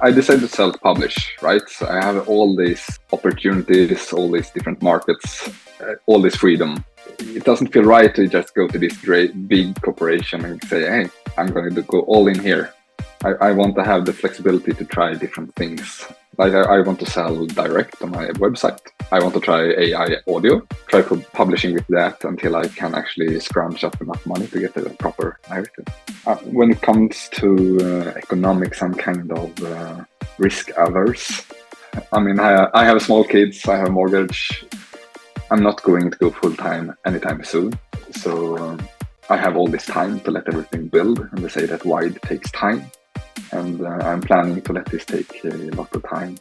I decided to self-publish, right? So I have all these opportunities, all these different markets, all this freedom. It doesn't feel right to just go to this great big corporation and say, hey, I'm going to go all in here. I want to have the flexibility to try different things. Like I want to sell direct on my website. I want to try AI audio, try publishing with that until I can actually scrounge up enough money to get a proper narrative. When it comes to economics, I'm kind of risk averse. I mean, I have small kids, I have a mortgage. I'm not going to go full time anytime soon. So I have all this time to let everything build, and they say that wide takes time. And I'm planning to let this take a lot of time.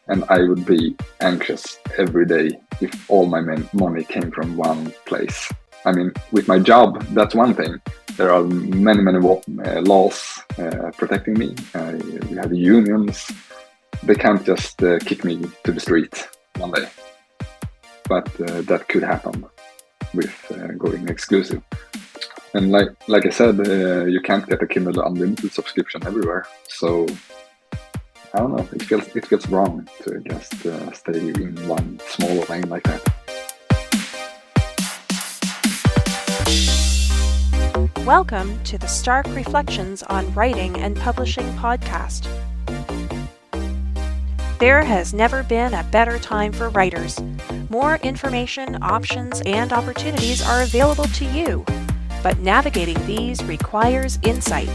And I would be anxious every day if all my money came from one place. I mean, with my job, that's one thing. There are many laws protecting me. We have unions. They can't just kick me to the street one day. But that could happen with going exclusive. And like I said, you can't get a Kindle Unlimited subscription everywhere. So I don't know. It feels wrong to just stay in one small lane like that. Welcome to the Stark Reflections on Writing and Publishing podcast. There has never been a better time for writers. More information, options, and opportunities are available to you. But navigating these requires insight.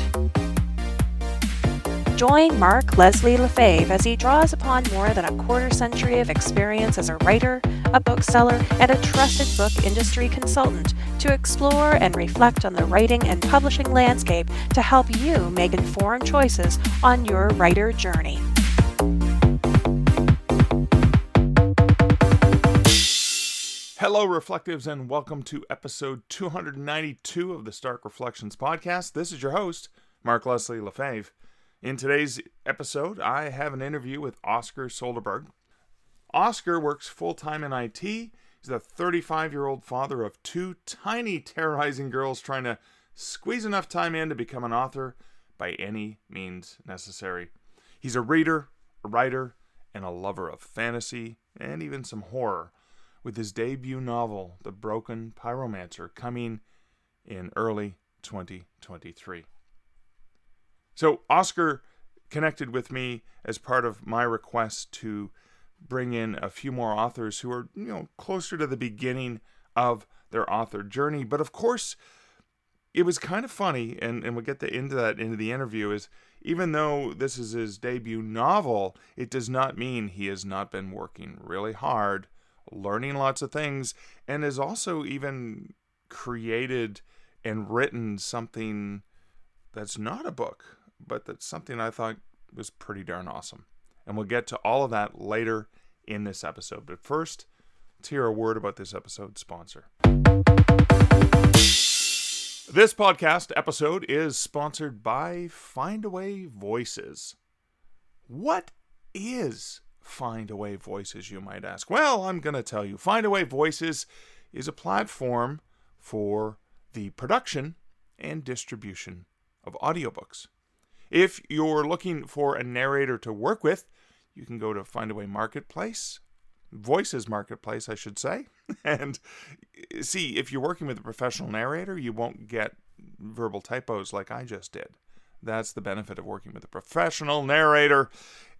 Join Mark Leslie Lefebvre as he draws upon more than a quarter century of experience as a writer, a bookseller, and a trusted book industry consultant to explore and reflect on the writing and publishing landscape to help you make informed choices on your writer journey. Hello, Reflectives, and welcome to episode 292 of the Stark Reflections podcast. This is your host, Mark Leslie Lefebvre. In today's episode, I have an interview with Oskar Söderberg. Oskar works full-time in IT. He's a 35-year-old father of two tiny terrorizing girls trying to squeeze enough time in to become an author by any means necessary. He's a reader, a writer, and a lover of fantasy and even some horror, with his debut novel, The Broken Pyromancer, coming in early 2023. So Oskar connected with me as part of my request to bring in a few more authors who are, closer to the beginning of their author journey. But of course, it was kind of funny, and we'll get into the interview, is even though this is his debut novel, it does not mean he has not been working really hard, learning lots of things, and has also even created and written something that's not a book, but that's something I thought was pretty darn awesome. And we'll get to all of that later in this episode. But first, let's hear a word about this episode's sponsor. This podcast episode is sponsored by Findaway Voices. What is Findaway Voices, you might ask? Well, I'm going to tell you. Findaway Voices is a platform for the production and distribution of audiobooks. If you're looking for a narrator to work with, you can go to Findaway Marketplace, Voices Marketplace, I should say. And see, if you're working with a professional narrator, you won't get verbal typos like I just did. That's the benefit of working with a professional narrator.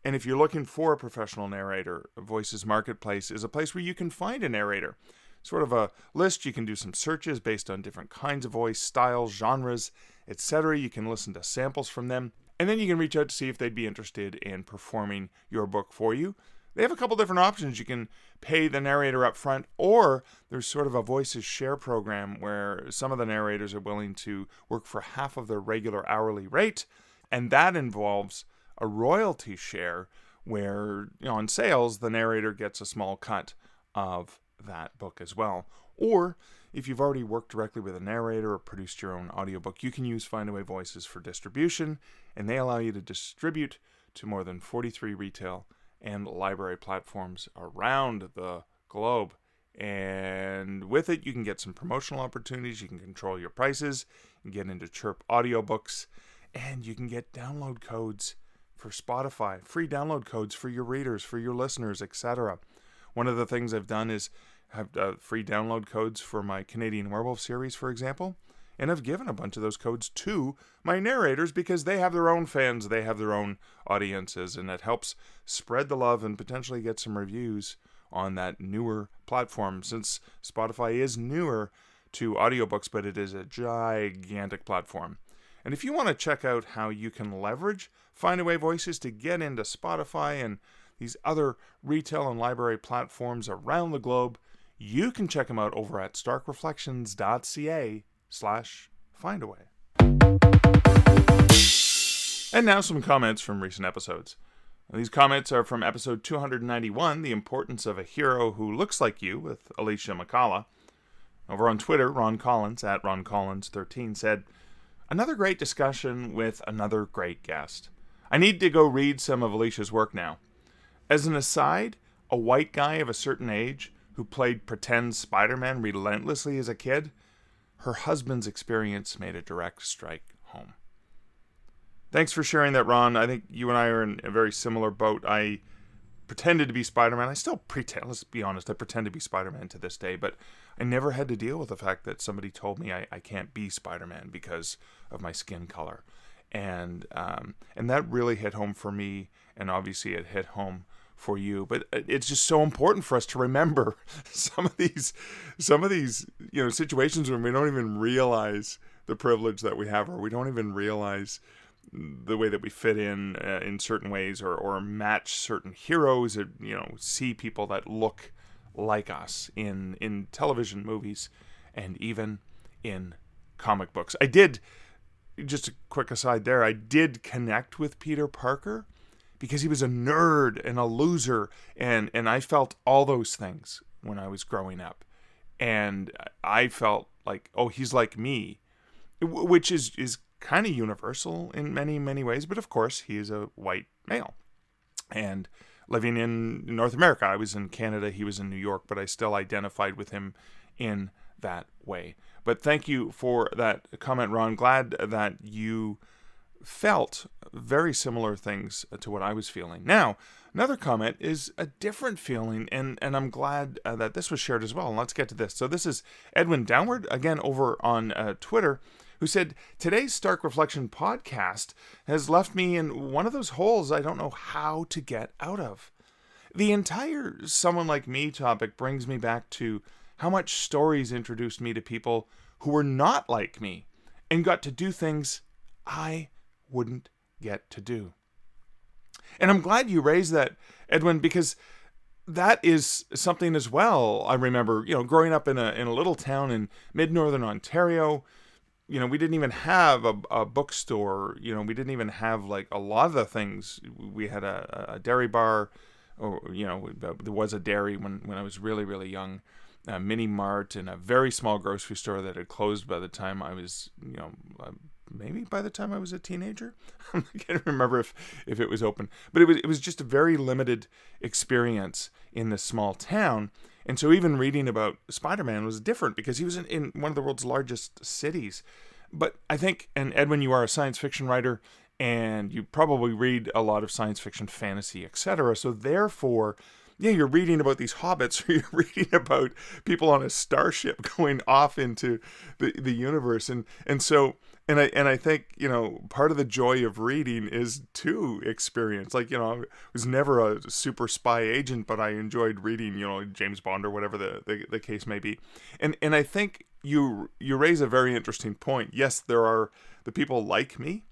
And if you're looking for a professional narrator, Voices Marketplace is a place where you can find a narrator. Sort of a list. You can do some searches based on different kinds of voice, styles, genres, etc. You can listen to samples from them. And then you can reach out to see if they'd be interested in performing your book for you. They have a couple different options. You can pay the narrator up front, or there's sort of a Voices Share program where some of the narrators are willing to work for half of their regular hourly rate. And that involves a royalty share where, on sales, the narrator gets a small cut of that book as well. Or if you've already worked directly with a narrator or produced your own audiobook, you can use Findaway Voices for distribution, and they allow you to distribute to more than 43 retail and library platforms around the globe. And with it, you can get some promotional opportunities, you can control your prices, and get into Chirp audiobooks, and you can get download codes for Spotify, free download codes for your readers, for your listeners, etc. One of the things I've done is have free download codes for my Canadian Werewolf series, for example. And I've given a bunch of those codes to my narrators because they have their own fans, they have their own audiences, and it helps spread the love and potentially get some reviews on that newer platform, since Spotify is newer to audiobooks, but it is a gigantic platform. And if you want to check out how you can leverage Findaway Voices to get into Spotify and these other retail and library platforms around the globe, you can check them out over at starkreflections.ca/Findaway. And now some comments from recent episodes. These comments are from episode 291, The Importance of a Hero Who Looks Like You, with Alicia McCalla. Over on Twitter, Ron Collins, at RonCollins13, said, "Another great discussion with another great guest. I need to go read some of Alicia's work now. As an aside, a white guy of a certain age who played pretend Spider-Man relentlessly as a kid, her husband's experience made a direct strike home." Thanks for sharing that, Ron. I think you and I are in a very similar boat. I pretended to be Spider-Man. I still pretend, let's be honest, I pretend to be Spider-Man to this day, but I never had to deal with the fact that somebody told me I can't be Spider-Man because of my skin color. And that really hit home for me, and obviously it hit home for you. But it's just so important for us to remember some of these situations when we don't even realize the privilege that we have, or we don't even realize the way that we fit in certain ways, or match certain heroes, or see people that look like us in television, movies, and even in comic books. I did, just a quick aside there, I did connect with Peter Parker because he was a nerd and a loser, and I felt all those things when I was growing up, and I felt like, oh, he's like me, which is kind of universal in many, many ways, but of course he is a white male and living in North America. I was in Canada, he was in New York, but I still identified with him in that way. But thank you for that comment, Ron. Glad that you felt very similar things to what I was feeling. Now, another comment is a different feeling, and I'm glad that this was shared as well. And let's get to this. So this is Edwin Downward, again over on Twitter, who said, "Today's Stark Reflection podcast has left me in one of those holes I don't know how to get out of. The entire someone like me topic brings me back to how much stories introduced me to people who were not like me and got to do things I wouldn't get to do." And I'm glad you raised that, Edwin, because that is something as well. I remember, growing up in a little town in mid-northern Ontario. We didn't even have a bookstore. We didn't even have like a lot of the things. We had a dairy bar, or there was a dairy when I was really, really young, a mini mart, and a very small grocery store that had closed by the time I was, maybe by the time I was a teenager. I can't remember if it was open, but it was just a very limited experience in this small town. And so even reading about Spider-Man was different because he was in one of the world's largest cities. But I think, and Edwin, you are a science fiction writer, and you probably read a lot of science fiction, fantasy, etc. So therefore, you're reading about these hobbits, or you're reading about people on a starship going off into the universe. And I think, part of the joy of reading is to experience, I was never a super spy agent, but I enjoyed reading, James Bond or whatever the case may be. And I think you raise a very interesting point. Yes, there are the people like me.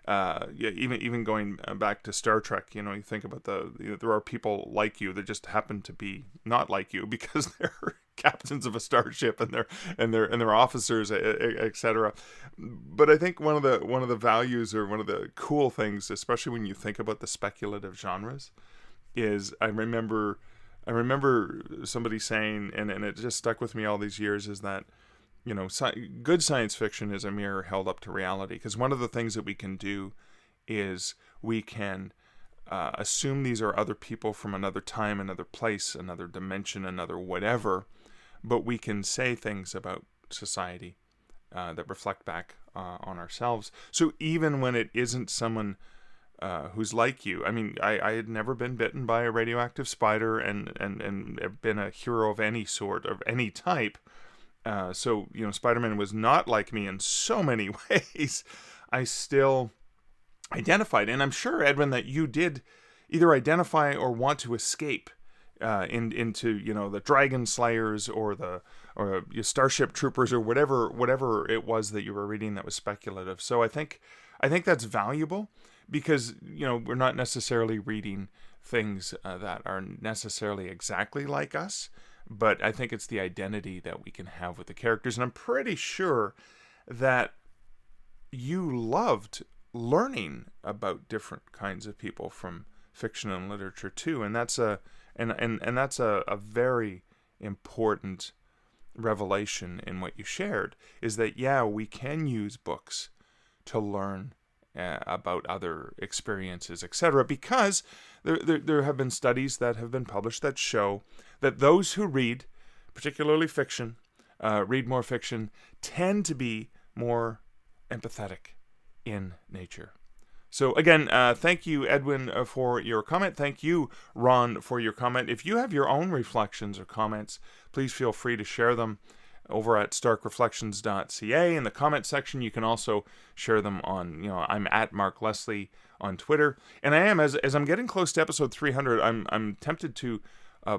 Even going back to Star Trek, you think about there are people like you that just happen to be not like you because they're captains of a starship and they're officers, etc. But I think one of the values, or one of the cool things, especially when you think about the speculative genres, is I remember somebody saying, and it just stuck with me all these years, is that good science fiction is a mirror held up to reality. Because one of the things that we can do is we can assume these are other people from another time, another place, another dimension, another whatever, but we can say things about society that reflect back on ourselves. So even when it isn't someone who's like you. I mean, I had never been bitten by a radioactive spider and been a hero of any sort, of any type. So, Spider-Man was not like me in so many ways. I still identified, and I'm sure, Edwin, that you did either identify or want to escape into the Dragon Slayers or your Starship Troopers or whatever it was that you were reading that was speculative. So I think that's valuable, because we're not necessarily reading things that are necessarily exactly like us, but I think it's the identity that we can have with the characters. And I'm pretty sure that you loved learning about different kinds of people from fiction and literature too, and that's a very important revelation in what you shared, is that we can use books to learn about other experiences, etc., because there have been studies that have been published that show that those who read, particularly fiction, read more fiction, tend to be more empathetic in nature. So again, thank you, Edwin, for your comment. Thank you, Ron, for your comment. If you have your own reflections or comments, please feel free to share them over at starkreflections.ca in the comment section. You can also share them on, I'm at Mark Leslie on Twitter. And I am, as I'm getting close to episode 300, I'm tempted to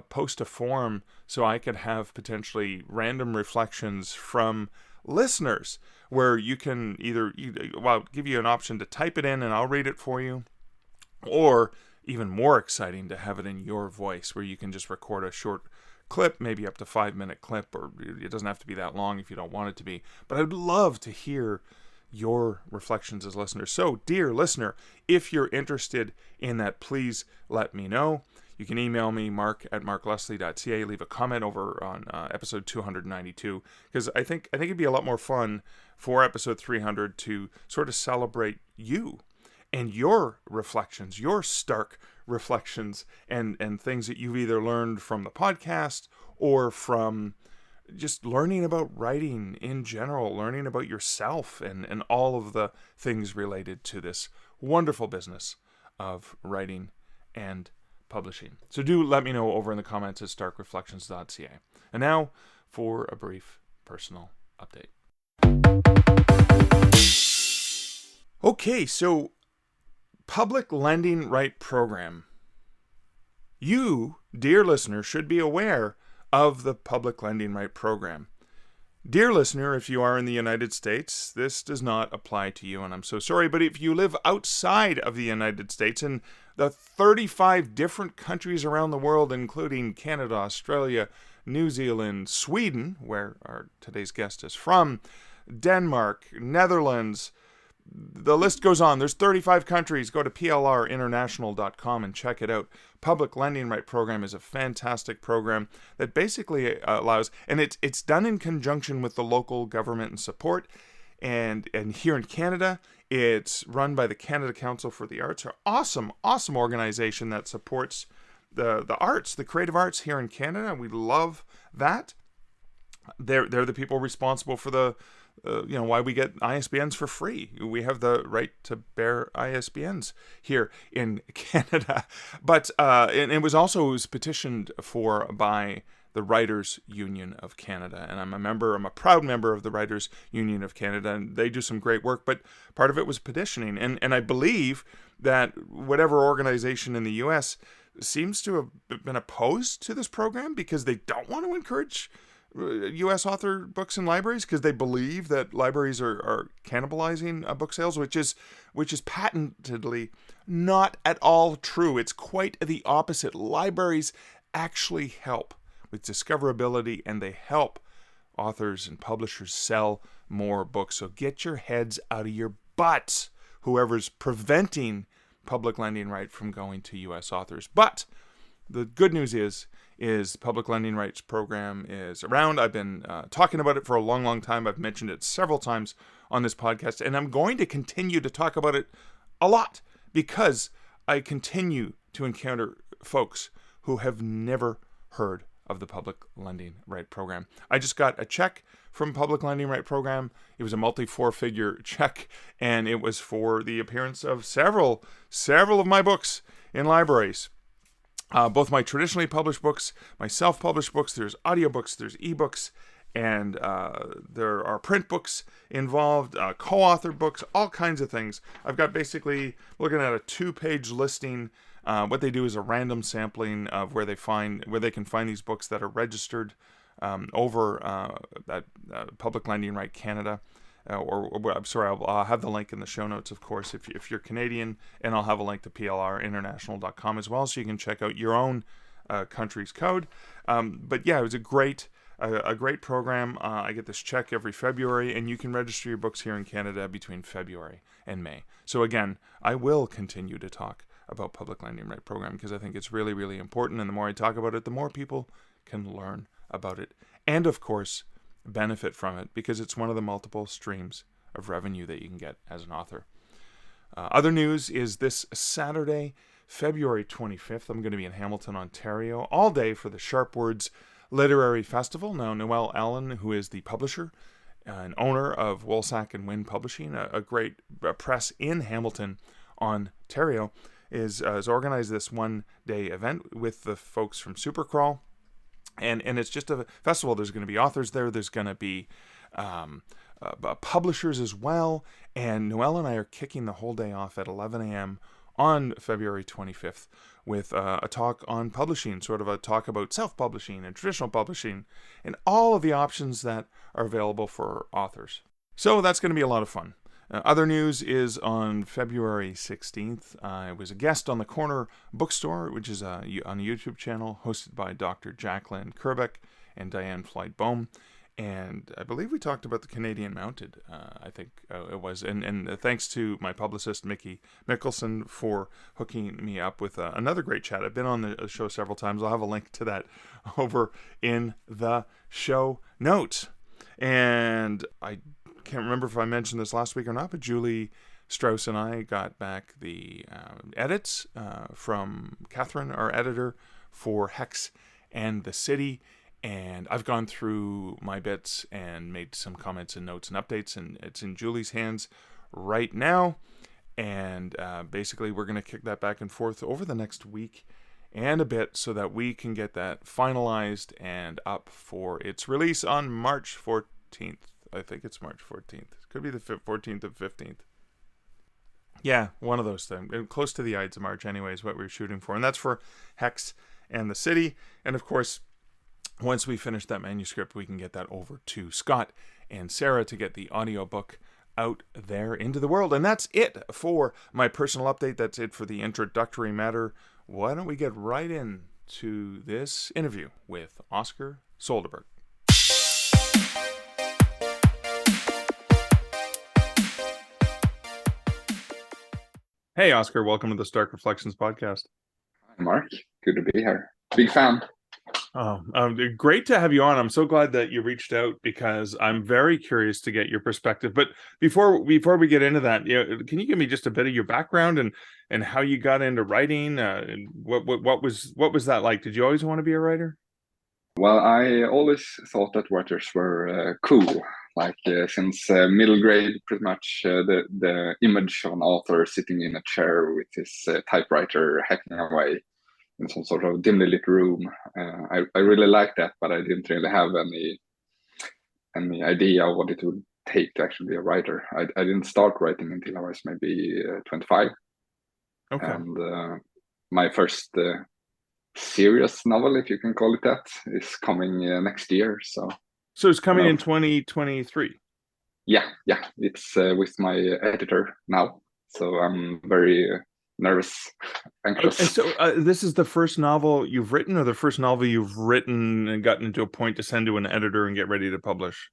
post a form so I could have potentially random reflections from listeners, where you can either give you an option to type it in and I'll read it for you, or even more exciting, to have it in your voice, where you can just record a short clip, maybe up to 5-minute clip, or it doesn't have to be that long if you don't want it to be. But I'd love to hear your reflections as listeners. So, dear listener, if you're interested in that, please let me know. You can email me, mark@markleslie.ca. Leave a comment over on episode 292, because I think it'd be a lot more fun for episode 300 to sort of celebrate you and your reflections, your stark reflections, and things that you've either learned from the podcast or from just learning about writing in general, learning about yourself and all of the things related to this wonderful business of writing and publishing. So do let me know over in the comments at starkreflections.ca. And now for a brief personal update. Okay, so Public Lending Right Program. You, dear listener, should be aware of the Public Lending Right Program. Dear listener, if you are in the United States, this does not apply to you, and I'm so sorry, but if you live outside of the United States, in the 35 different countries around the world, including Canada, Australia, New Zealand, Sweden, where our today's guest is from, Denmark, Netherlands, the list goes on. There's 35 countries. Go to plrinternational.com and check it out. Public Lending Right Program is a fantastic program that basically allows, and it's done in conjunction with the local government and support. And here in Canada, it's run by the Canada Council for the Arts, an awesome organization that supports the arts, the creative arts here in Canada. We love that. They're the people responsible for the why we get ISBNs for free. We have the right to bear ISBNs here in Canada. But and it was petitioned for by the Writers Union of Canada. And I'm a proud member of the Writers Union of Canada, and they do some great work, but part of it was petitioning. And I believe that whatever organization in the US seems to have been opposed to this program because they don't want to encourage U.S. author books in libraries, because they believe that libraries are cannibalizing book sales, which is patently not at all true. It's quite the opposite. Libraries actually help with discoverability, and they help authors and publishers sell more books. So get your heads out of your butts, whoever's preventing Public Lending Right from going to U.S. authors. But the good news is the Public Lending Rights Program is around. I've been talking about it for a long time. I've mentioned it several times on this podcast, and I'm going to continue to talk about it a lot because I continue to encounter folks who have never heard of the Public Lending Right Program. I just got a check from Public Lending Right Program. It was a multi-4-figure check, and it was for the appearance of several of my books in libraries. Both my traditionally published books, my self-published books, there's audiobooks, there's ebooks, and there are print books involved, co-authored books, all kinds of things. I've got basically, looking at a 2-page listing. What they do is a random sampling of where they can find these books that are registered over at Public Lending Right Canada. I'm sorry, I'll have the link in the show notes, of course, if you're Canadian, and I'll have a link to plrinternational.com as well, so you can check out your own country's code. But yeah, it was a great program. I get this check every February, and you can register your books here in Canada between February and May. So again, I will continue to talk about Public Lending Right Program because I think it's really, really important, and the more I talk about it, the more people can learn about it, and of course benefit from it, because it's one of the multiple streams of revenue that you can get as an author. Other news is this Saturday, February 25th, I'm going to be in Hamilton, Ontario, all day for the Sharp Words Literary Festival. Now, Noelle Allen, who is the publisher and owner of Woolsack and Wynne Publishing, a great press in Hamilton, Ontario, has organized this one-day event with the folks from Supercrawl. And it's just a festival. There's going to be authors there. There's going to be publishers as well. And Noelle and I are kicking the whole day off at 11 a.m. on February 25th with a talk on publishing, sort of a talk about self-publishing and traditional publishing and all of the options that are available for authors. So that's going to be a lot of fun. Other news is on February 16th, I was a guest on the Corner Bookstore, which is on a YouTube channel hosted by Dr. Jacqueline Kerbeck and Diane Floyd-Bohm. And I believe we talked about the Canadian Mounted, I think it was. And thanks to my publicist, Mickey Mickelson, for hooking me up with another great chat. I've been on the show several times. I'll have a link to that over in the show notes. And I can't remember if I mentioned this last week or not, but Julie Strauss and I got back the edits from Catherine, our editor, for Hex and the City. And I've gone through my bits and made some comments and notes and updates, and it's in Julie's hands right now. And basically, we're going to kick that back and forth over the next week and a bit so that we can get that finalized and up for its release on March 14th. I think it's March 14th. Could be the 14th or 15th. Yeah, one of those things. Close to the Ides of March anyway is what we're shooting for. And that's for Hex and the City. And of course, once we finish that manuscript, we can get that over to Scott and Sarah to get the audiobook out there into the world. And that's it for my personal update. That's it for the introductory matter. Why don't we get right into this interview with Oskar Söderberg. Hey, Oskar, welcome to the Stark Reflections podcast. Hi, Mark. Good to be here. Big fan. Great to have you on. I'm so glad that you reached out because I'm very curious to get your perspective. But before we get into that, can you give me just a bit of your background and how you got into writing? What was that like? Did you always want to be a writer? Well, I always thought that writers were cool. Like since middle grade, pretty much the image of an author sitting in a chair with his typewriter hacking away in some sort of dimly lit room. I really liked that, but I didn't really have any idea of what it would take to actually be a writer. I didn't start writing until I was maybe 25. Okay. And my first serious novel, if you can call it that, is coming next year. So it's coming in 2023. Yeah, it's with my editor now. So I'm very nervous, anxious. And so this is the first novel you've written, or the first novel you've written and gotten to a point to send to an editor and get ready to publish?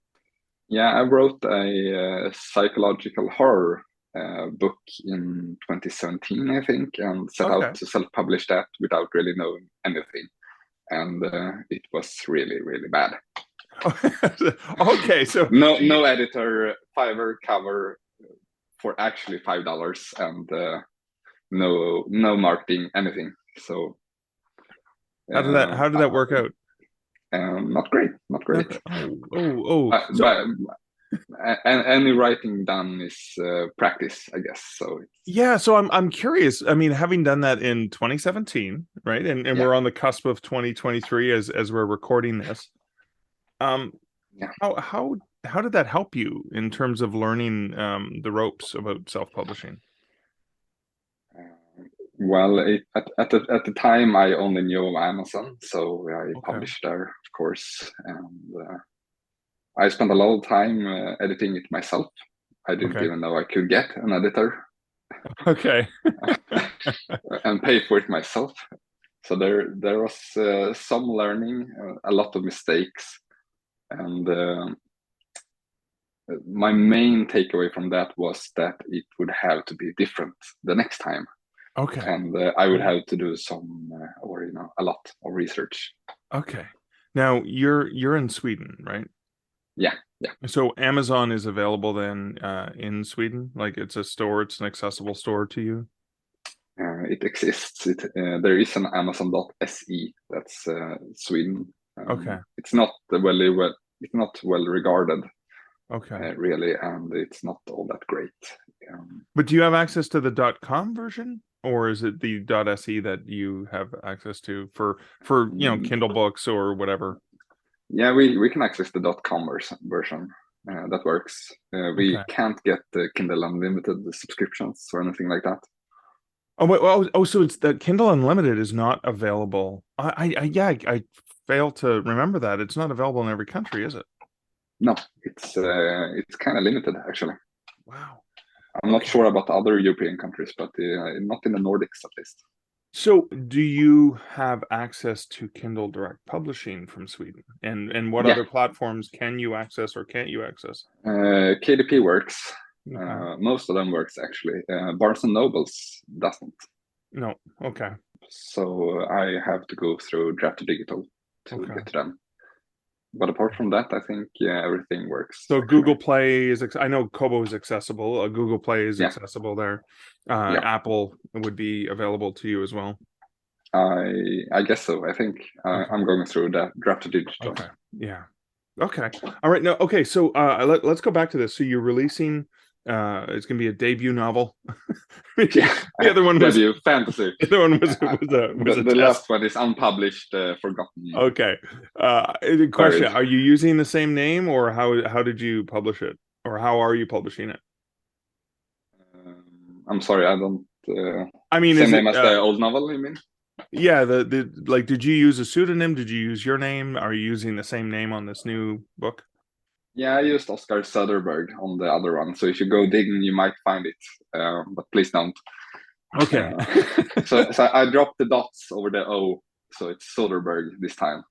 Yeah, I wrote a psychological horror book in 2017, I think, and set out to self-publish that without really knowing anything. And it was really, really bad. Okay, so no editor, Fiverr cover for actually $5, and no marketing, anything. So how did that work out? Not great, not great. So, But any writing done is practice, I guess. So yeah, so I'm curious. I mean, having done that in 2017, right, and yeah, we're on the cusp of 2023 as we're recording this. Yeah. How did that help you in terms of learning the ropes about self-publishing? Well, at the time, I only knew of Amazon, so I Okay. published there, of course, and I spent a lot of time editing it myself. I didn't Okay. even know I could get an editor Okay. and pay for it myself. So there was some learning, a lot of mistakes, and my main takeaway from that was that it would have to be different the next time. Okay. And I would have to do some or a lot of research. Okay. Now you're in Sweden, right? Yeah. So Amazon is available then in Sweden? Like it's an accessible store to you? It exists. There is an Amazon.se. That's Sweden. Okay. It's not it's not well regarded, Okay. really, and it's not all that great. But do you have access to the .com version, or is it the .se that you have access to for Kindle books or whatever? Yeah, we can access the .com version. That works. We Okay. can't get the Kindle Unlimited subscriptions or anything like that. Oh wait, so it's the Kindle Unlimited is not available. I fail to remember that it's not available in every country, is it? No, it's kind of limited actually. Wow. I'm not sure about other European countries, but not in the Nordics at least. So, do you have access to Kindle Direct Publishing from Sweden? And what other platforms can you access or can't you access? KDP works. Okay. Most of them works actually. Barnes and Nobles doesn't. No. Okay. So I have to go through Draft Digital to get to them. But apart from that, I think everything works. So actually. Google Play is. I know Kobo is accessible. Google Play is accessible there. Apple would be available to you as well. I guess so. I think I'm going through that Draft Digital. Okay. Yeah. Okay. All right. No. Okay. So let's go back to this. So you're releasing. It's going to be a debut novel. The other one was debut fantasy. The other one was the last one is unpublished, forgotten. Okay. The question: are you using the same name, or how did you publish it, or how are you publishing it? I'm sorry, I don't. I mean, same name as the old novel, you mean? Yeah. Did you use a pseudonym? Did you use your name? Are you using the same name on this new book? Yeah, I used Oskar Söderberg on the other one. So if you go digging, you might find it, but please don't. Okay. So I dropped the dots over the O, so it's Söderberg this time.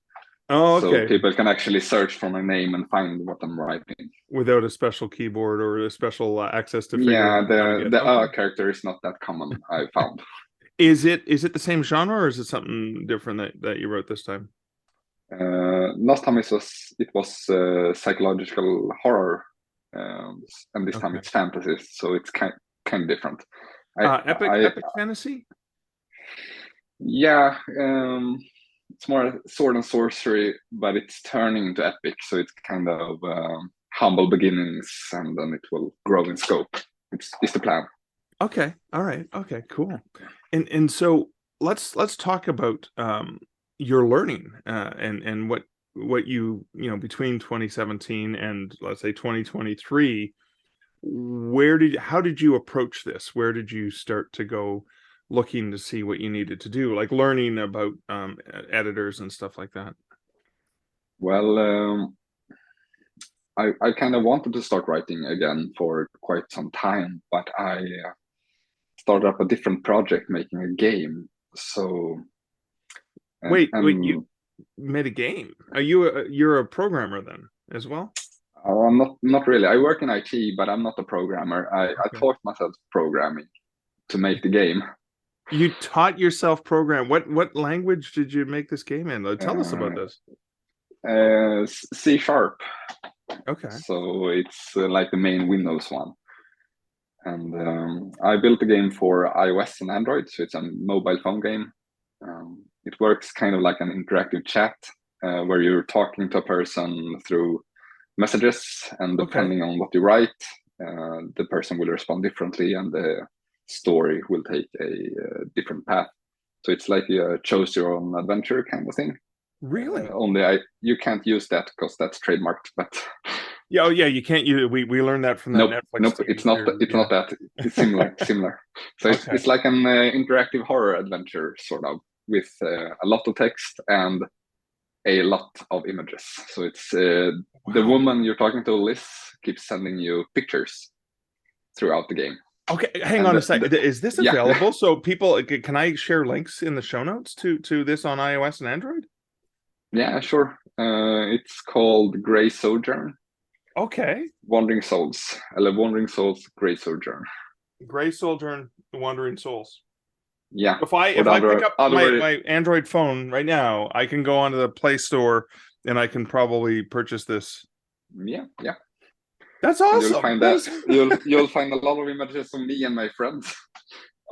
Oh, okay. So people can actually search for my name and find what I'm writing without a special keyboard or a special access to figure. Yeah, the character is not that common, I found. Is it the same genre, or is it something different that you wrote this time? Last time it was psychological horror, and this time it's fantasy, so it's kind of different. Epic fantasy. Yeah, it's more sword and sorcery, but it's turning into epic, so it's kind of humble beginnings, and then it will grow in scope. It's the plan. Okay. All right. Okay. Cool. And so let's talk about your learning and what you between 2017 and let's say 2023. How did you approach this? Where did you start to go looking to see what you needed to do, like learning about editors and stuff like that? Well, I kind of wanted to start writing again for quite some time, but I started up a different project making a game. So wait, you made a game? You're a programmer then as well? I'm not really. I work in IT, but I'm not a programmer. I taught myself programming to make the game. You taught yourself program. What language did you make this game in? Tell us about this. C#. Okay. So it's like the main Windows one. And I built a game for iOS and Android, so it's a mobile phone game. It works kind of like an interactive chat. where you're talking to a person through messages, and depending Okay. on what you write, the person will respond differently, and the story will take a different path. So it's like a choose your own adventure kind of thing. Really? Only you can't use that because that's trademarked. But Yeah, oh yeah, you can't use we learned that from that nope, Netflix nope, TV it's not. series. It's Yeah. not that. It's similar, similar. So Okay. it's like an interactive horror adventure, sort of, with a lot of text and a lot of images. So it's the Wow. woman you're talking to, Liz, keeps sending you pictures throughout the game. Okay, hang And on a second. Is this yeah, available? So people, can I share links in the show notes to this on iOS and Android? yeah, sure. It's called Grey Sojourn. Okay. Wandering Souls. Wandering Souls, Grey Sojourn. Gray Sojourn, The Wandering Souls. Yeah. If I pick up my Android phone right now, I can go onto the Play Store and I can probably purchase this. Yeah, yeah. That's And awesome. you'll find you'll find a lot of images of me and my friends.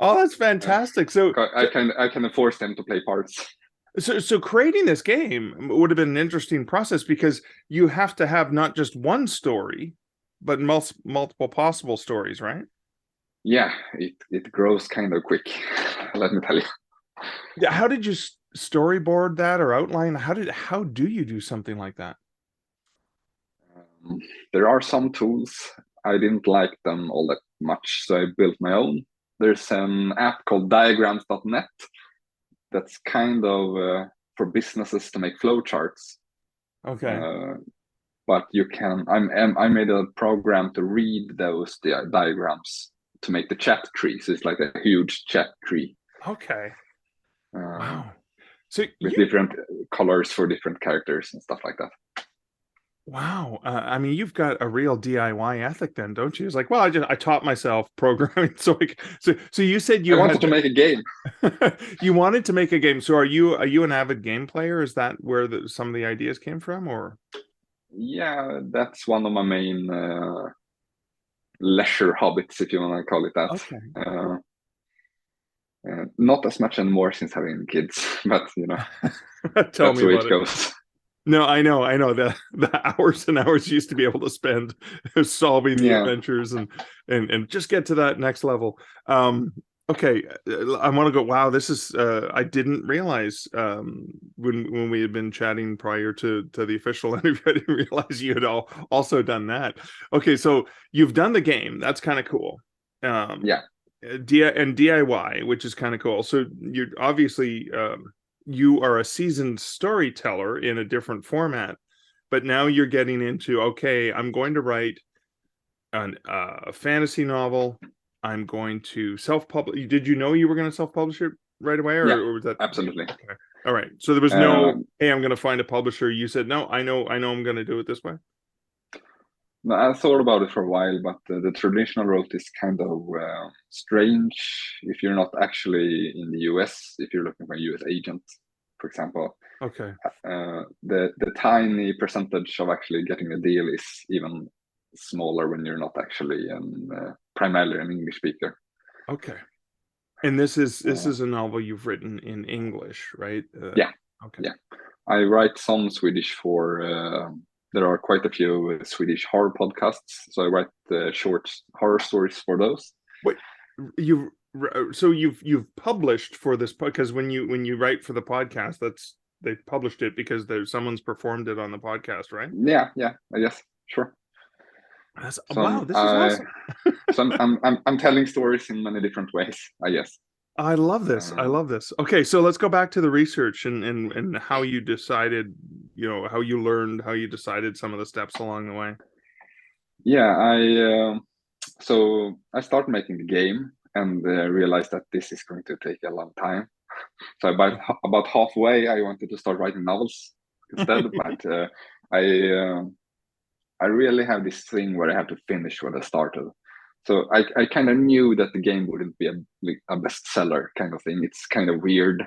Oh, that's fantastic. So I can force them to play parts. So creating this game would have been an interesting process, because you have to have not just one story, but multiple possible stories, right? Yeah, it grows kind of quick. Let me tell you. Yeah. How did you storyboard that or outline? How do you do something like that? There are some tools. I didn't like them all that much, so I built my own. There's an app called diagrams.net that's kind of for businesses to make flowcharts. Okay. But you can. I made a program to read those diagrams to make the chat tree. So it's like a huge chat tree. Okay. Wow. So with different colors for different characters and stuff like that. Wow. I mean, you've got a real DIY ethic then, don't you? It's like, well, I taught myself programming. So you said you wanted to make a game. You wanted to make a game. So are you an avid game player? Is that where some of the ideas came from, or? Yeah, that's one of my main leisure hobbies, if you want to call it that. Okay. Not as much anymore since having kids, but Tell me the way about it goes. No, I know. The hours and hours you used to be able to spend solving the adventures and just get to that next level. Okay, I want to go. Wow, this is. I didn't realize when we had been chatting prior to the official interview, I didn't realize you had also done that. Okay, so you've done the game. That's kind of cool. Yeah. DIY, which is kind of cool. So you're obviously. You are a seasoned storyteller in a different format, but now you're getting into, okay, I'm going to write a fantasy novel. I'm going to self-publish. Did you know you were going to self-publish it right away, or was that absolutely? Okay. All right. So there was no, hey, I'm going to find a publisher. You said, no, I know I'm going to do it this way. No, I thought about it for a while, but the traditional route is kind of strange if you're not actually in the US. If you're looking for a US agent, for example, okay, the tiny percentage of actually getting a deal is even smaller when you're not actually primarily an English speaker. Okay, and this is a novel you've written in English, right? Yeah. Okay. Yeah, I write some Swedish for. There are quite a few Swedish horror podcasts, so I write short horror stories for those. Wait, you've published for this, because when you write for the podcast, they published it because someone's performed it on the podcast, right? Yeah, I guess, sure. Wow, this is awesome. So I'm telling stories in many different ways, I guess. I love this. I love this. Okay, so let's go back to the research and how you decided, how you learned, how you decided some of the steps along the way. Yeah, so I started making the game and realized that this is going to take a long time. So about halfway, I wanted to start writing novels instead, but I really have this thing where I have to finish what I started. So I kind of knew that the game wouldn't be a bestseller kind of thing. It's kind of weird,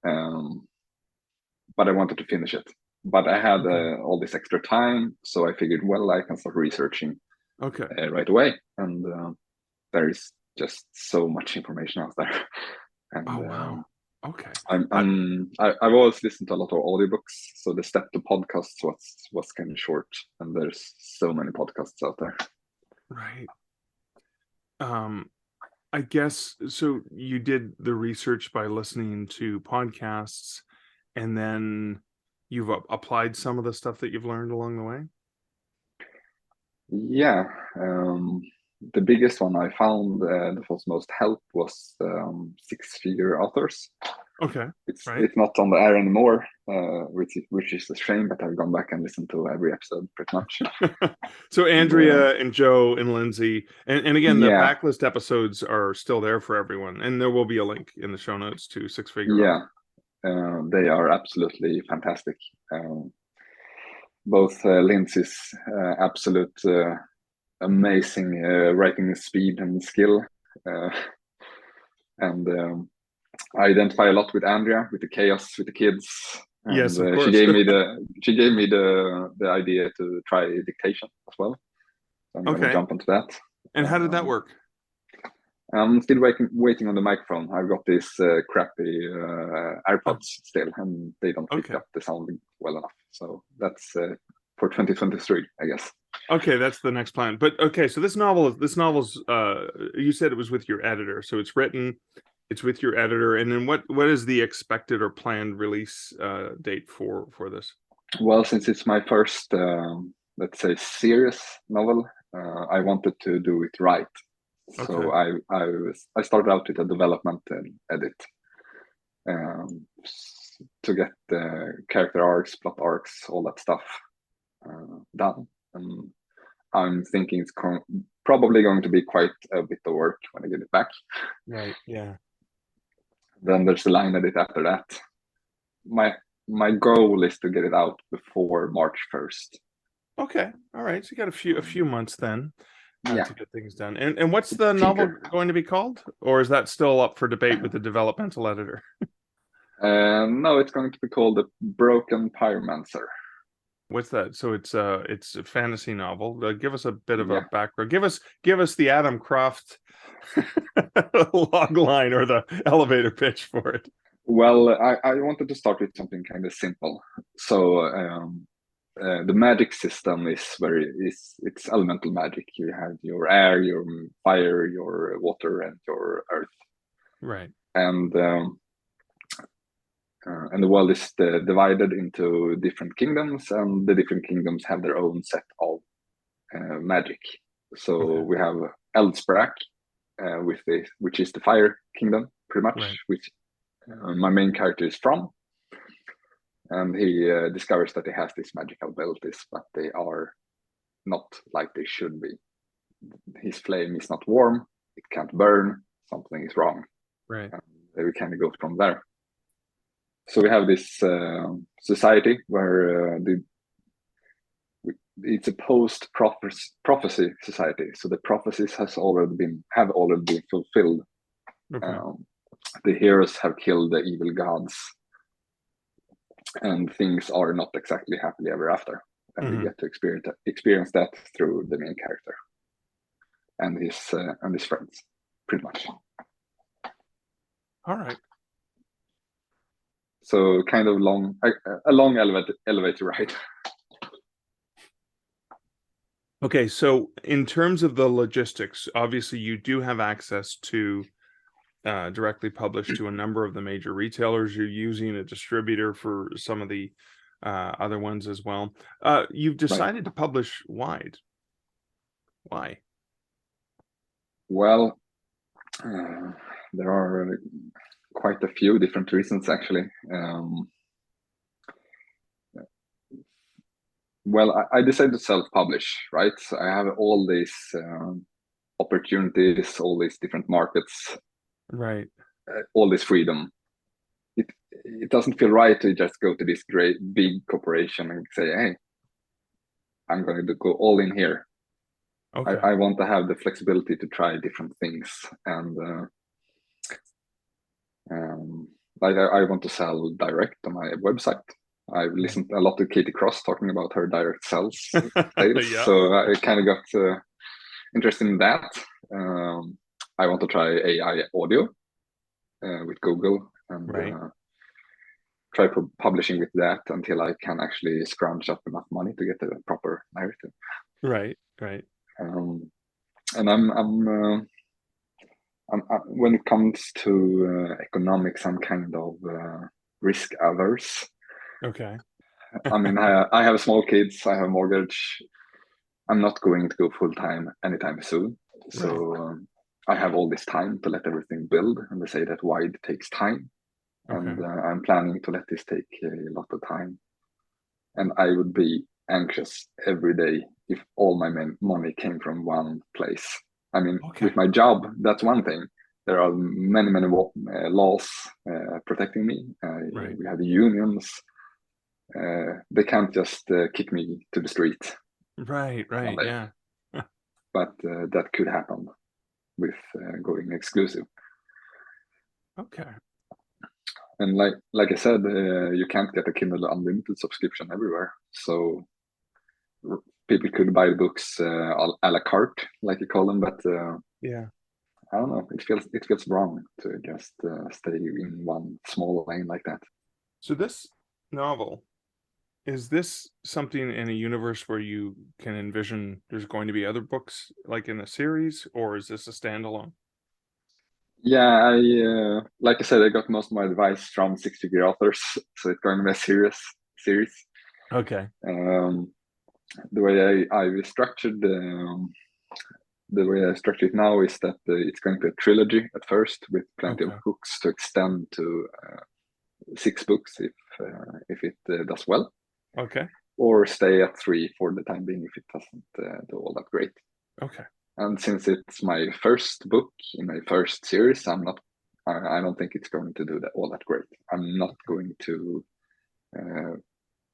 but I wanted to finish it. But I had all this extra time, so I figured, well, I can start researching right away. And there is just so much information out there. And, oh wow! Okay. I've always listened to a lot of audiobooks, so the step to podcasts was kind of short, and there's so many podcasts out there. Right. I guess so. You did the research by listening to podcasts, and then you've applied some of the stuff that you've learned along the way. Yeah, the biggest one I found that was most help was six-figure authors. Okay, It's right. not on the air anymore, which is a shame. But I've gone back and listened to every episode pretty much. So Andrea and Joe and Lindsay, and again, the Yeah, backlist episodes are still there for everyone, and there will be a link in the show notes to Six Figure. yeah, they are absolutely fantastic. Both Lindsay's absolute amazing writing speed and skill, and I identify a lot with Andrea, with the chaos with the kids. And Yes, of course. she gave me the idea to try dictation as well. So I'm gonna jump onto that. And how did that work? I'm still waiting on the microphone. I've got these crappy AirPods still, and they don't pick up the sound well enough. So that's for 2023, I guess. Okay, that's the next plan. But okay, so this novel's you said it was with your editor, so it's written, it's with your editor, and then what is the expected or planned release date for this? Well, since it's my first, let's say, serious novel, I wanted to do it right. So I started out with a development and edit to get the character arcs, plot arcs, all that stuff done. And I'm thinking it's probably going to be quite a bit of work when I get it back. Right. Yeah. Then there's the line edit after that. My goal is to get it out before March 1st. Okay. All right. So you got a few months then. To get things done. And what's the novel going to be called? Or is that still up for debate with the developmental editor? No, it's going to be called The Broken Pyromancer. What's that? So it's a fantasy novel. Give us a bit of a background. Give us the Adam Croft log line or the elevator pitch for it. Well, I wanted to start with something kind of simple. So the magic system it's elemental magic. You have your air, your fire, your water, and your earth. Right. And the world is divided into different kingdoms, and the different kingdoms have their own set of magic. So we have Eldsprak, which is the fire kingdom, pretty much, which my main character is from. And he discovers that he has these magical abilities, but they are not like they should be. His flame is not warm, it can't burn, something is wrong. Right. And we kind of go from there. So we have this society where it's a post-prophecy society. So the prophecies have already been fulfilled. Okay. The heroes have killed the evil gods, and things are not exactly happily ever after. And we get to experience that through the main character and his friends, pretty much. All right. So kind of a long elevator ride. Okay, so in terms of the logistics, obviously you do have access to directly publish to a number of the major retailers. You're using a distributor for some of the other ones as well. You've decided to publish wide. Why? Well, there are quite a few different reasons, actually. Well, I decided to self-publish, right? So I have all these opportunities, all these different markets, right? All this freedom. It doesn't feel right to just go to this great big corporation and say, "Hey, I'm going to go all in here." Okay. I want to have the flexibility to try different things, and like I want to sell direct on my website. I've listened a lot to Katie Cross talking about her direct sales, so I kind of got interested in that. I want to try AI audio with Google and Right. try publishing with that until I can actually scrounge up enough money to get a proper narrative. Right. And when it comes to economics, I'm kind of risk averse. Okay. I mean, I have small kids, I have a mortgage. I'm not going to go full time anytime soon. So I have all this time to let everything build, and they say that wide takes time. Okay. And I'm planning to let this take a lot of time. And I would be anxious every day if all my money came from one place. I mean, with my job, that's one thing. There are many laws protecting me. We have unions. They can't just kick me to the street. Right. Yeah. But that could happen with going exclusive. Okay. And like I said, you can't get a Kindle Unlimited subscription everywhere. So people could buy books a la carte, like you call them. But yeah, I don't know. It feels wrong to just stay in one small lane like that. So this novel, is this something in a universe where you can envision there's going to be other books like in a series, or is this a standalone? Yeah, like I said, I got most of my advice from six-figure authors, so it's going to be a series. Okay. The way I structured the way I structure it now is that it's going to be a trilogy at first, with plenty of books to extend to 6 books if it does well. Okay. Or stay at 3 for the time being if it doesn't do all that great. Okay. And since it's my first book in my first series, I don't think it's going to do all that great. I'm not going to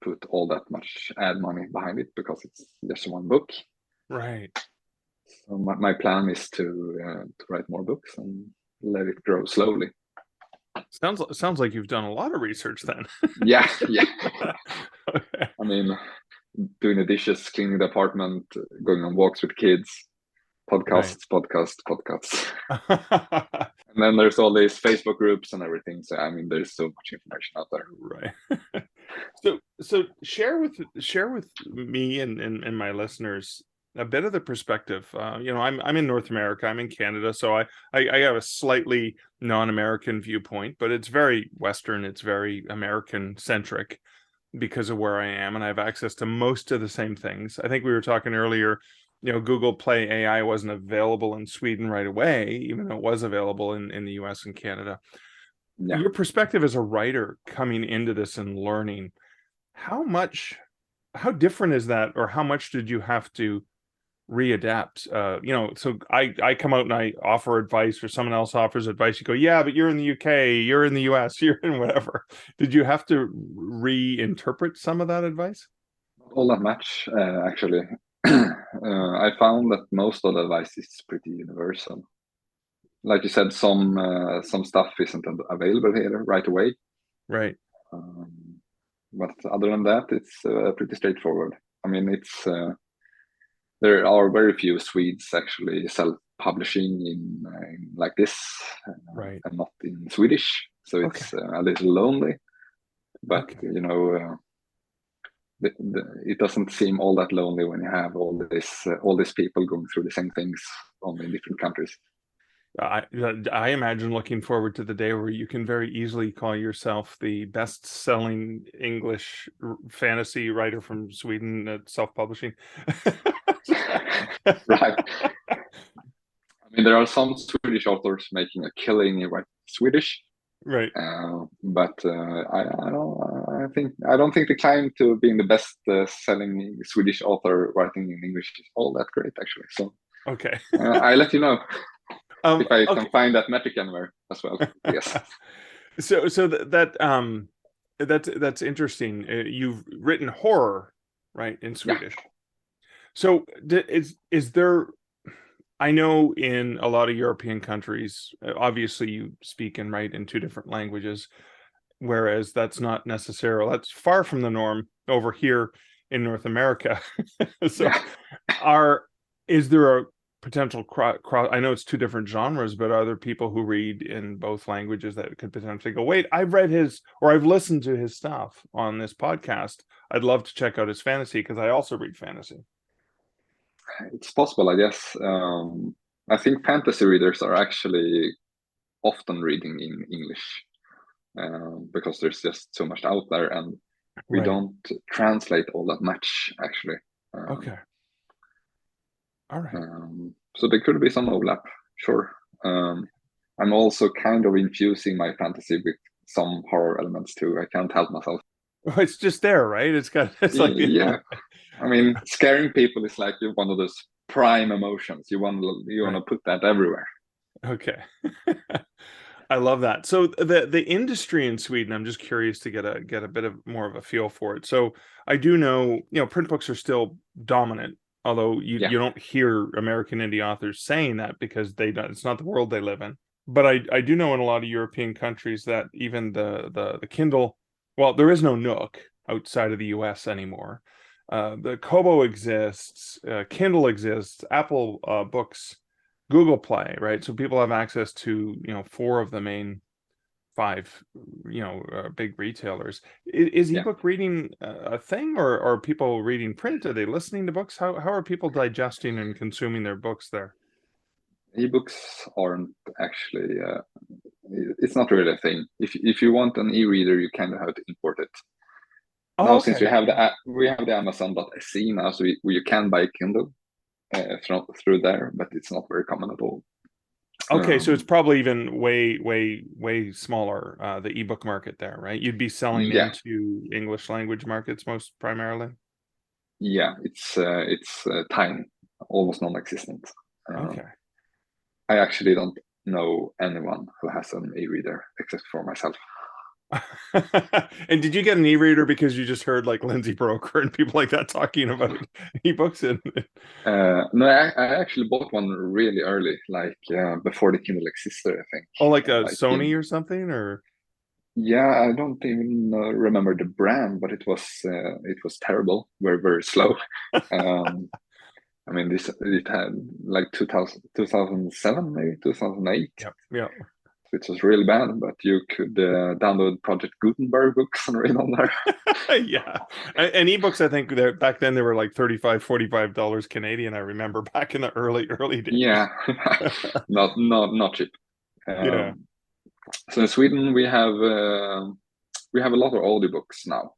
put all that much ad money behind it because it's just one book. Right. So my plan is to write more books and let it grow slowly. Sounds like you've done a lot of research then. Yeah. Okay. I mean, doing the dishes, cleaning the apartment, going on walks with kids, podcasts. And then there's all these Facebook groups and everything. So I mean, there's so much information out there. Right. So share with me and my listeners a bit of the perspective. I'm in North America. I'm in Canada, so I have a slightly non-American viewpoint, but it's very Western. It's very American centric because of where I am, and I have access to most of the same things. I think we were talking earlier. Google Play AI wasn't available in Sweden right away, even though it was available in the US and Canada. Yeah. Your perspective as a writer coming into this and learning, how different is that, or how much did you have to readapt? So I come out and I offer advice, or someone else offers advice. You go, yeah, but you're in the UK, you're in the US, you're in whatever. Did you have to reinterpret some of that advice? Not all that much, actually. I found that most of the advice is pretty universal. Like you said, some stuff isn't available here right away. Right. But other than that, it's pretty straightforward. I mean, there are very few Swedes actually self-publishing in like this, right, and not in Swedish. So it's a little lonely. But it doesn't seem all that lonely when you have all these people going through the same things, only in different countries. I imagine looking forward to the day where you can very easily call yourself the best-selling English fantasy writer from Sweden at self-publishing. Right. I mean, there are some Swedish authors making a killing in Swedish. Right. But I don't think the climb to being the best selling Swedish author writing in English is all that great, actually. So I'll let you know if I can find that metric anywhere as well. Yes. So that's interesting. You've written horror, right, in Swedish. Yeah. So is there? I know in a lot of European countries, obviously you speak and write in 2 different languages, whereas that's far from the norm over here in North America. So is there a potential cross? I know it's two different genres, but are there people who read in both languages that could potentially go, wait, I've read his, or I've listened to his stuff on this podcast. I'd love to check out his fantasy because I also read fantasy. It's possible, I guess. I think fantasy readers are actually often reading in English because there's just so much out there, and we Right. don't translate all that much, actually. Okay. All right. So there could be some overlap, sure. I'm also kind of infusing my fantasy with some horror elements too. I can't help myself. Well, it's just there, right? It's like, Yeah, I mean, scaring people is like one of those prime emotions. You want right. to put that everywhere. Okay. I love that. So the industry in Sweden, I'm just curious to get a bit of more of a feel for it. So I do know, print books are still dominant, although you don't hear American indie authors saying that because it's not the world they live in. But I do know in a lot of European countries that even the Kindle, well, there is no Nook outside of the US anymore. The Kobo exists, Kindle exists, Apple Books, Google Play, right? So people have access to, 4 of the main 5, big retailers. Is ebook reading a thing, or are people reading print? Are they listening to books? How are people digesting and consuming their books there? Ebooks aren't actually, it's not really a thing. If you want an e-reader, you kind of have to import it. Oh, now, okay. since we have the Amazon.se now, so you can buy Kindle through there, but it's not very common at all. Okay, so it's probably even way smaller, the ebook market there, right? You'd be selling into English language markets most primarily. Yeah, it's tiny, almost non-existent. Okay. I actually don't know anyone who has an e-reader except for myself. And did you get an e-reader because you just heard like Lindsay Broker and people like that talking about ebooks? No, I actually bought one really early, like before the Kindle existed, I think. Oh, like a Sony or something, or? Yeah, I don't even remember the brand, but it was terrible, very, very slow. I mean, it had like 2007, maybe 2008. Yeah. Which was really bad, but you could download Project Gutenberg books and read on there. Yeah. And ebooks, I think back then they were like $35-$45 Canadian. I remember back in the early days. Yeah, not cheap. Yeah. So in Sweden we have a lot of audiobooks now.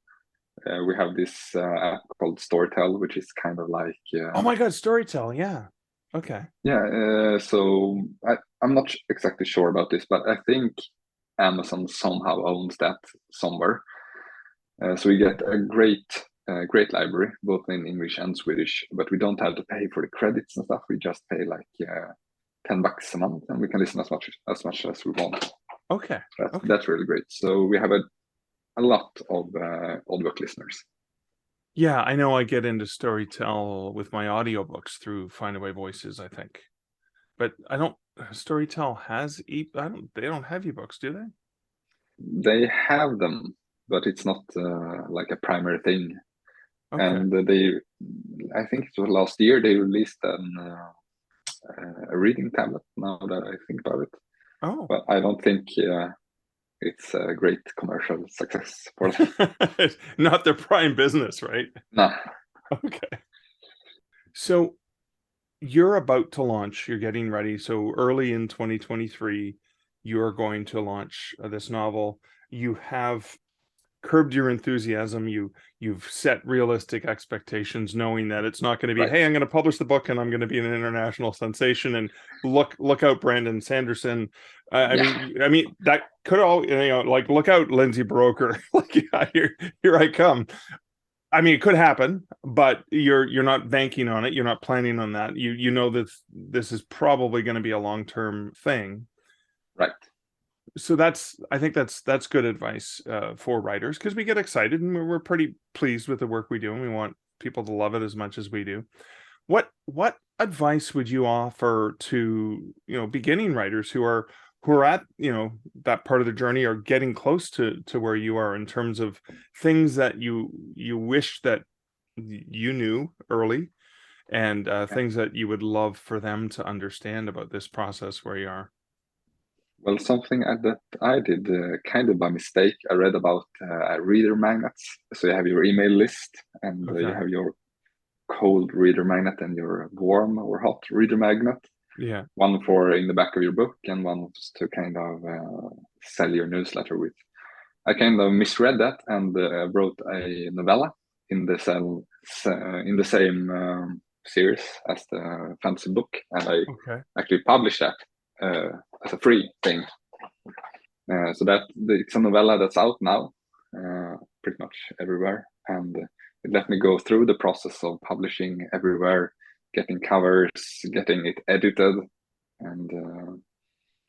We have this app called Storytel, which is kind of like oh my God, Storytel, yeah. Okay. Yeah, so I'm not exactly sure about this, but I think Amazon somehow owns that somewhere. So we get a great library, both in English and Swedish, but we don't have to pay for the credits and stuff. We just pay like $10 a month, and we can listen as much as we want. Okay. That's really great. So we have a lot of audiobook listeners. Yeah, I know I get into Storytel with my audiobooks through Findaway Voices, I think. But Storytel has they don't have ebooks, do they? They have them, but it's not like a primary thing. Okay. And I think it was last year, they released a reading tablet, now that I think about it. Oh. But I don't think it's a great commercial success for them. Not their prime business, right? No. Okay. So you're about to launch, you're getting ready. So early in 2023, you're going to launch this novel. You have curbed your enthusiasm. You've set realistic expectations, knowing that it's not going to be, hey, I'm going to publish the book and I'm going to be an international sensation. And look out, Brandon Sanderson. I mean that could all, like, look out, Lindsay Broker. Like, here I come. I mean, it could happen, but you're not banking on it. You're not planning on that. You know that this is probably going to be a long-term thing. Right. So I think that's good advice for writers, because we get excited and we're pretty pleased with the work we do and we want people to love it as much as we do. What advice would you offer to beginning writers who are at that part of the journey, or getting close to where you are, in terms of things that you wish that you knew early, and things that you would love for them to understand about this process where you are. Well, something that I did kind of by mistake. I read about reader magnets. So you have your email list, and you Okay. have your cold reader magnet and your warm or hot reader magnet. Yeah. One for in the back of your book, and one to kind of sell your newsletter with. I kind of misread that and wrote a novella in the same series as the fantasy book, and I actually published that as a free thing. So that it's a novella that's out now, pretty much everywhere, and it let me go through the process of publishing everywhere, getting covers, getting it edited, and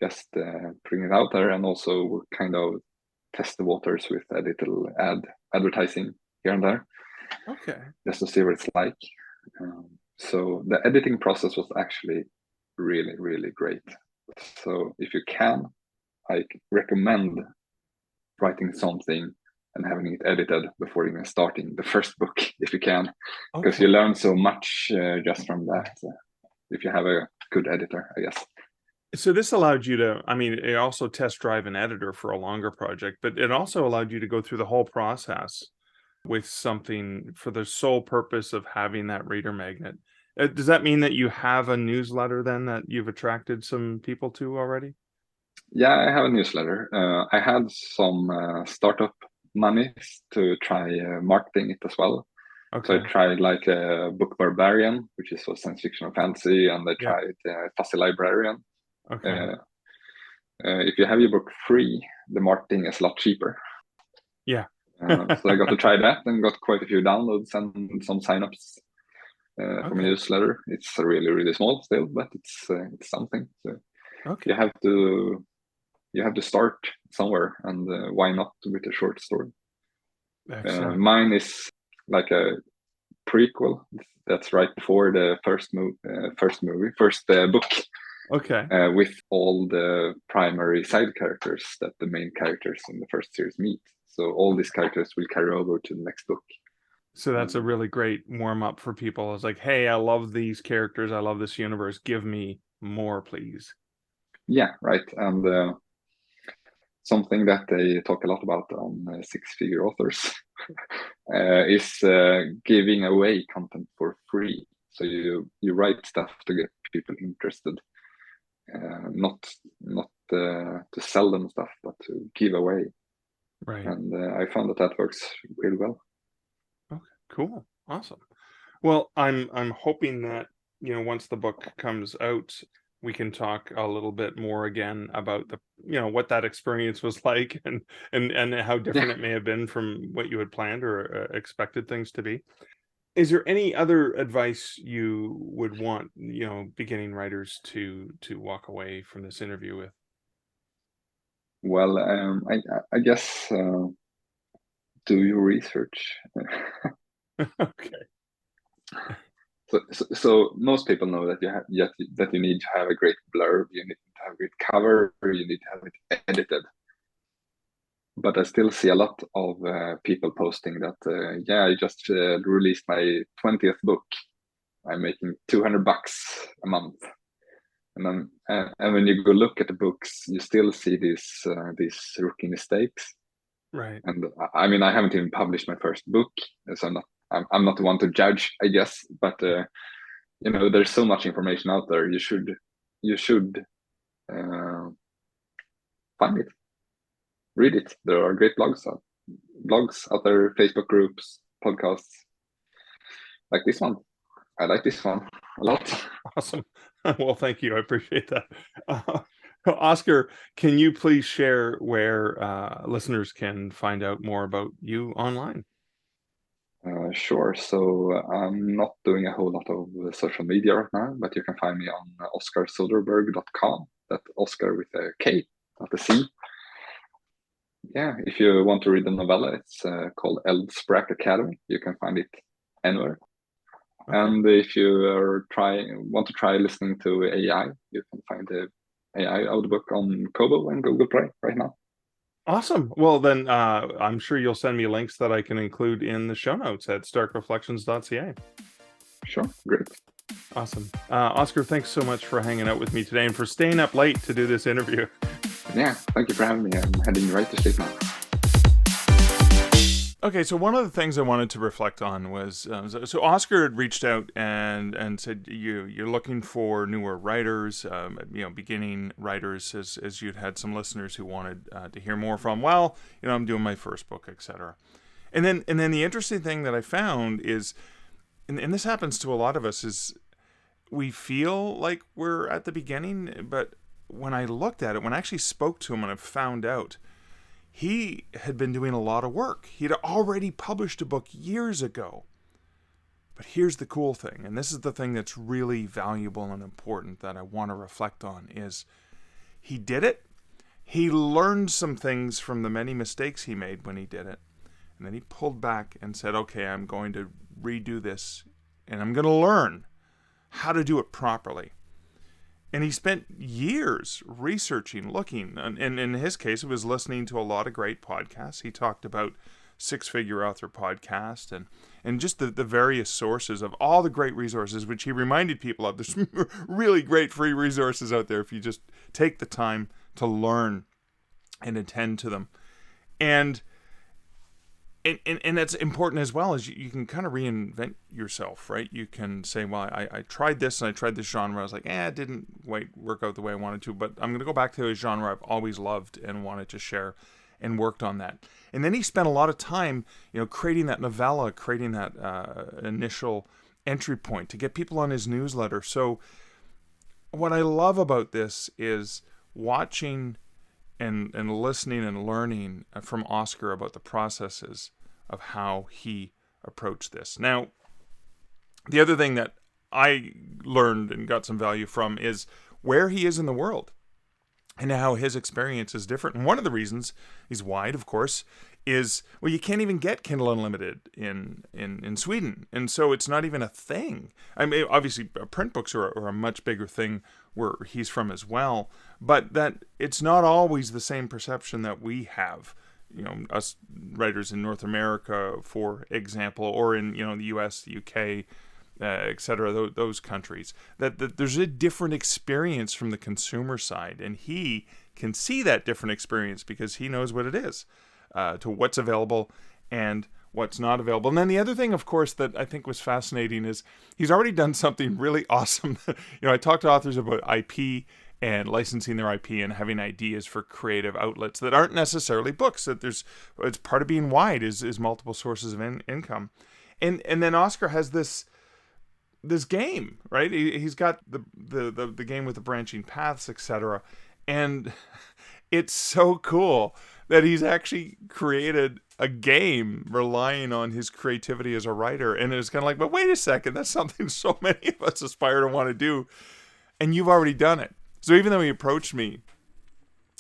just putting it out there, and also kind of test the waters with a little advertising here and there. Okay. Just to see what it's like. So the editing process was actually really, really great. So if you can, I recommend writing something and having it edited before even starting the first book, if you can, because you learn so much just from that. If you have a good editor, I guess. So this allowed you to, I mean, it also test drive an editor for a longer project, but it also allowed you to go through the whole process with something for the sole purpose of having that reader magnet. Does that mean that you have a newsletter then that you've attracted some people to already? Yeah, I have a newsletter. I had some startup money to try marketing it as well. Okay. So I tried like Book Barbarian, which is for science fiction and fantasy, and I tried Fuzzy Librarian. Okay. If you have your book free, the marketing is a lot cheaper. Yeah. So I got to try that and got quite a few downloads and some signups from a newsletter. It's really, really small still, but it's something. So you have to start somewhere, and why not with a short story? Mine is like a prequel that's right before the first book. With all the primary side characters that the main characters in the first series meet. So all these characters will carry over to the next book. So that's a really great warm-up for people. It's like, hey, I love these characters. I love this universe. Give me more, please. Yeah, right. And something that they talk a lot about on Six-Figure Authors is giving away content for free. So you write stuff to get people interested, not to sell them stuff, but to give away. Right. And I found that works really well. Okay, cool, awesome. Well, I'm hoping that once the book comes out, we can talk a little bit more again about the what that experience was like and how different it may have been from what you had planned or expected things to be. Is there any other advice you would want beginning writers to walk away from this interview with? Well, I guess do your research. Okay. So most people know that you need to have a great blurb, you need to have a great cover, you need to have it edited. But I still see a lot of people posting that, I just released my 20th book. I'm making $200 a month, and then and when you go look at the books, you still see these rookie mistakes. Right. And I mean, I haven't even published my first book, so I'm not the one to judge, I guess. But there's so much information out there. You should find it, read it. There are great blogs out there, Facebook groups, podcasts, like this one. I like this one a lot. Awesome. Well, thank you. I appreciate that. Oskar, can you please share where listeners can find out more about you online? Sure. So I'm not doing a whole lot of social media right now, but you can find me on oskarsoderberg.com. That's Oskar with a K, not a C. Yeah, if you want to read the novella, it's called Eldsprack Academy. You can find it anywhere. Okay. And if you want to try listening to AI, you can find the AI audiobook on Kobo and Google Play right now. Awesome. Well, then I'm sure you'll send me links that I can include in the show notes at starkreflections.ca. Sure, great. Awesome. Oskar, thanks so much for hanging out with me today and for staying up late to do this interview. Yeah, thank you for having me. I'm heading right to sleep now. Okay, so one of the things I wanted to reflect on was, so Oskar had reached out and said you're looking for newer writers, beginning writers, as you'd had some listeners who wanted to hear more from. Well, I'm doing my first book, etc. And then the interesting thing that I found is, and this happens to a lot of us, is we feel like we're at the beginning, but when I looked at it, when I actually spoke to him and I found out, he had been doing a lot of work. He'd already published a book years ago. But here's the cool thing, and this is the thing that's really valuable and important that I want to reflect on, is he did it. He learned some things from the many mistakes he made when he did it. And then he pulled back and said, okay, I'm going to redo this, and I'm going to learn how to do it properly. And he spent years researching, looking, and in his case, it was listening to a lot of great podcasts. He talked about Six Figure Author Podcast and just the various sources of all the great resources, which he reminded people of. There's really great free resources out there if you just take the time to learn and attend to them. And that's important as well, as you can kind of reinvent yourself, right? You can say, well, I tried this and I tried this genre. I was like, it didn't work out the way I wanted to, but I'm going to go back to a genre I've always loved and wanted to share, and worked on that. And then he spent a lot of time, creating that novella, creating that initial entry point to get people on his newsletter. So what I love about this is watching and listening and learning from Oskar about the processes of how he approached this. Now, the other thing that I learned and got some value from is where he is in the world and how his experience is different. And one of the reasons, he's wide, of course, is, well, you can't even get Kindle Unlimited in Sweden. And so it's not even a thing. I mean, obviously, print books are a much bigger thing where he's from as well. But that it's not always the same perception that we have, us writers in North America, for example, or in, the US, the UK, etc., those countries, that there's a different experience from the consumer side. And he can see that different experience because he knows what it is, to what's available and what's not available. And then the other thing, of course, that I think was fascinating is he's already done something really awesome. I talk to authors about IP and licensing their IP and having ideas for creative outlets that aren't necessarily books. That it's part of being wide is multiple sources of income. And then Oskar has this game, right? He's got the game with the branching paths, etc. And it's so cool that he's actually created a game relying on his creativity as a writer. And it's kind of like, but wait a second, that's something so many of us aspire to want to do. And you've already done it. So even though he approached me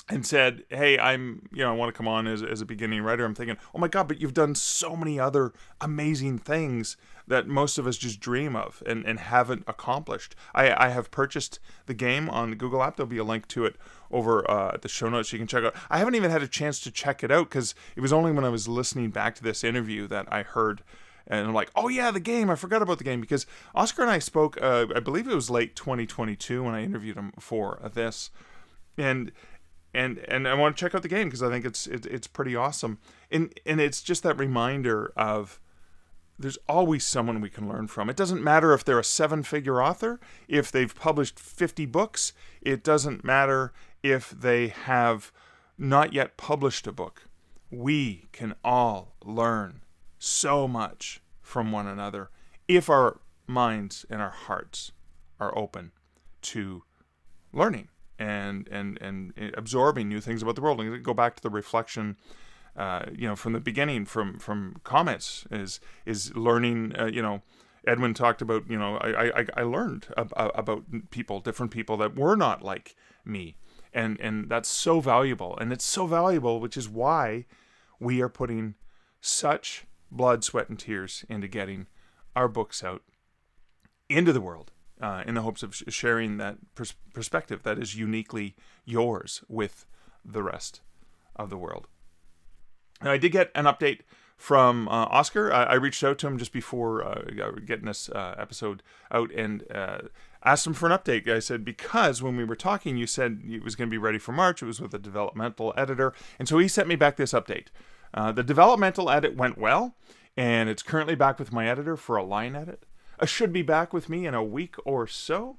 and said, hey, I want to come on as a beginning writer, I'm thinking, oh my God, but you've done so many other amazing things that most of us just dream of and haven't accomplished. I have purchased the game on the Google app. There'll be a link to it over at the show notes you can check out. I haven't even had a chance to check it out because it was only when I was listening back to this interview that I heard, and I'm like, oh yeah, the game. I forgot about the game, because Oskar and I spoke, I believe it was late 2022 when I interviewed him for this. And I want to check out the game because I think it's pretty awesome. And it's just that reminder of there's always someone we can learn from. It doesn't matter if they're a 7-figure author, if they've published 50 books. It doesn't matter if they have not yet published a book. We can all learn so much from one another if our minds and our hearts are open to learning and absorbing new things about the world. And go back to the reflection, from the beginning, from comments is learning. Edwin talked about, I learned about different people that were not like me, and that's so valuable. And it's so valuable, which is why we are putting such blood, sweat, and tears into getting our books out into the world, in the hopes of sharing that perspective that is uniquely yours with the rest of the world. Now, I did get an update from Oskar. I reached out to him just before getting this episode out and asked him for an update. I said, because when we were talking, you said it was going to be ready for March. It was with a developmental editor. And so he sent me back this update. The developmental edit went well, and it's currently back with my editor for a line edit. It should be back with me in a week or so.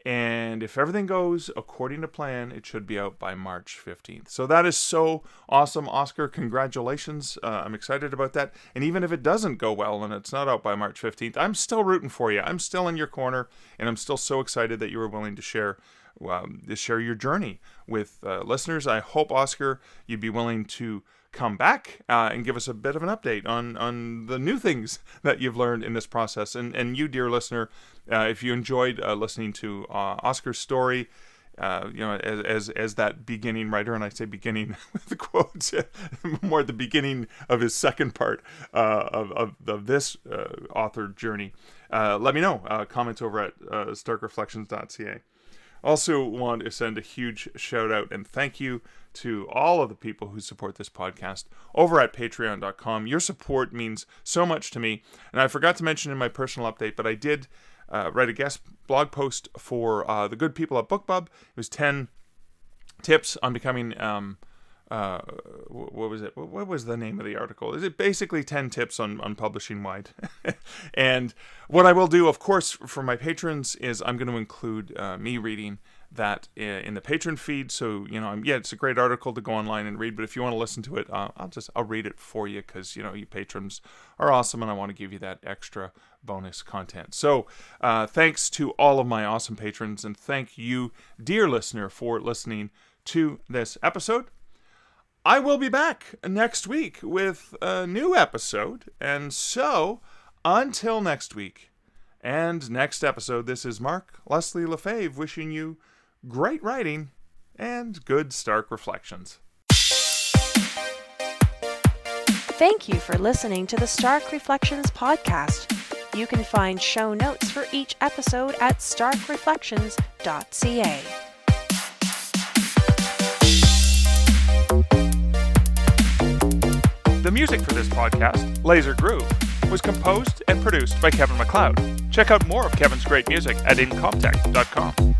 And if everything goes according to plan, it should be out by March 15th. So that is so awesome, Oskar. Congratulations. I'm excited about that. And even if it doesn't go well and it's not out by March 15th, I'm still rooting for you. I'm still in your corner, and I'm still so excited that you were willing to share your journey with listeners. I hope, Oskar, you'd be willing to come back and give us a bit of an update on the new things that you've learned in this process. And you, dear listener, if you enjoyed listening to Oskar's story, as that beginning writer, and I say beginning with the quotes, more the beginning of his second part of this author journey, let me know. Comments over at starkreflections.ca. Also want to send a huge shout out and thank you to all of the people who support this podcast over at patreon.com. Your support means so much to me. And I forgot to mention in my personal update, but I did write a guest blog post for the good people at BookBub. It was 10 tips on becoming... what was it? What was the name of the article? Is it basically 10 tips on publishing wide? And what I will do, of course, for my patrons is I'm going to include me reading that in the patron feed. So, it's a great article to go online and read, but if you want to listen to it, I'll read it for you because, you patrons are awesome and I want to give you that extra bonus content. So, thanks to all of my awesome patrons, and thank you, dear listener, for listening to this episode. I will be back next week with a new episode. And so, until next week and next episode, this is Mark Leslie Lefebvre wishing you great writing and good Stark Reflections. Thank you for listening to the Stark Reflections podcast. You can find show notes for each episode at starkreflections.ca. The music for this podcast, Laser Groove, was composed and produced by Kevin MacLeod. Check out more of Kevin's great music at incomptech.com.